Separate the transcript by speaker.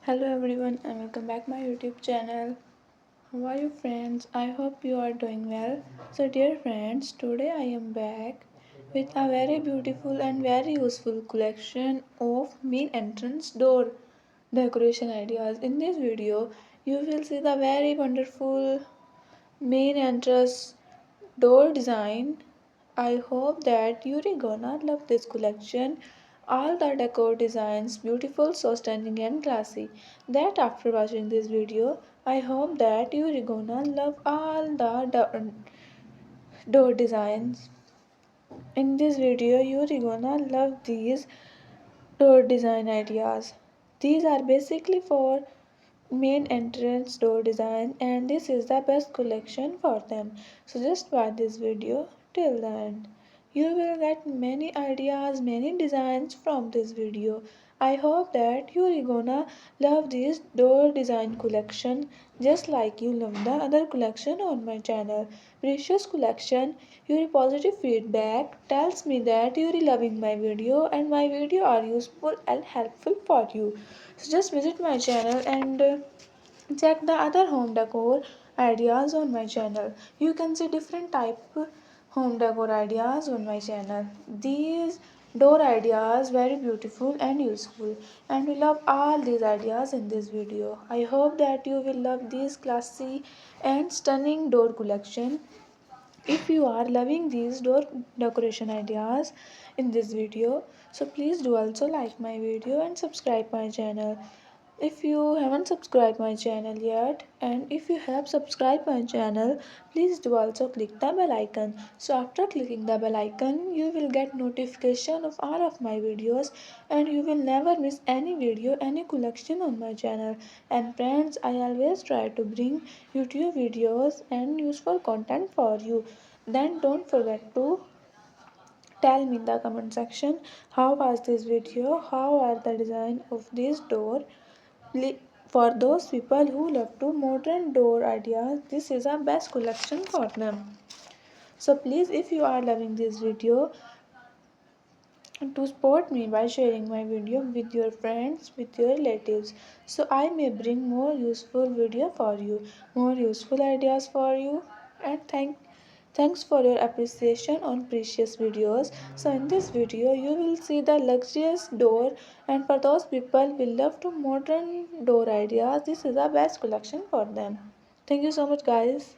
Speaker 1: Hello everyone and welcome back my YouTube channel. How are you friends? I hope you are doing well. So dear friends, today I am back with a very beautiful and very useful collection of main entrance door decoration ideas. In this video, you will see the very wonderful main entrance door design. I hope that you're gonna love this collection. All the decor designs beautiful, so stunning and classy. That after watching this video, I hope that you're gonna love all the door designs. In this video, you're gonna love these door design ideas. These are basically for main entrance door design and this is the best collection for them. So just watch this video till the end. You will get many ideas, many designs from this video. I hope that you're gonna love this door design collection just like you love the other collection on my channel. Precious collection, your positive feedback tells me that you're loving my video and my video are useful and helpful for you. So just visit my channel and check the other home decor ideas on my channel. You can see different type home decor ideas on my channel. These door ideas very beautiful and useful and we love all these ideas in this video. I hope that you will love this classy and stunning door collection. If you are loving these door decoration ideas in this video, so please do also like my video and subscribe my channel. If you haven't subscribed my channel yet and if you have subscribed my channel, please do also click the bell icon. So after clicking the bell icon, you will get notification of all of my videos and you will never miss any video, any collection on my channel. And friends, I always try to bring YouTube videos and useful content for you. Then don't forget to tell me in the comment section how was this video, how are the design of this door. For those people who love to modern door ideas, this is a best collection for them. So please, if you are loving this video, to support me by sharing my video with your friends, with your relatives, so I may bring more useful video for you, more useful ideas for you. And thanks for your appreciation on precious videos. So in this video you will see the luxurious door, and for those people who love to modern door ideas, this is the best collection for them. Thank you so much guys.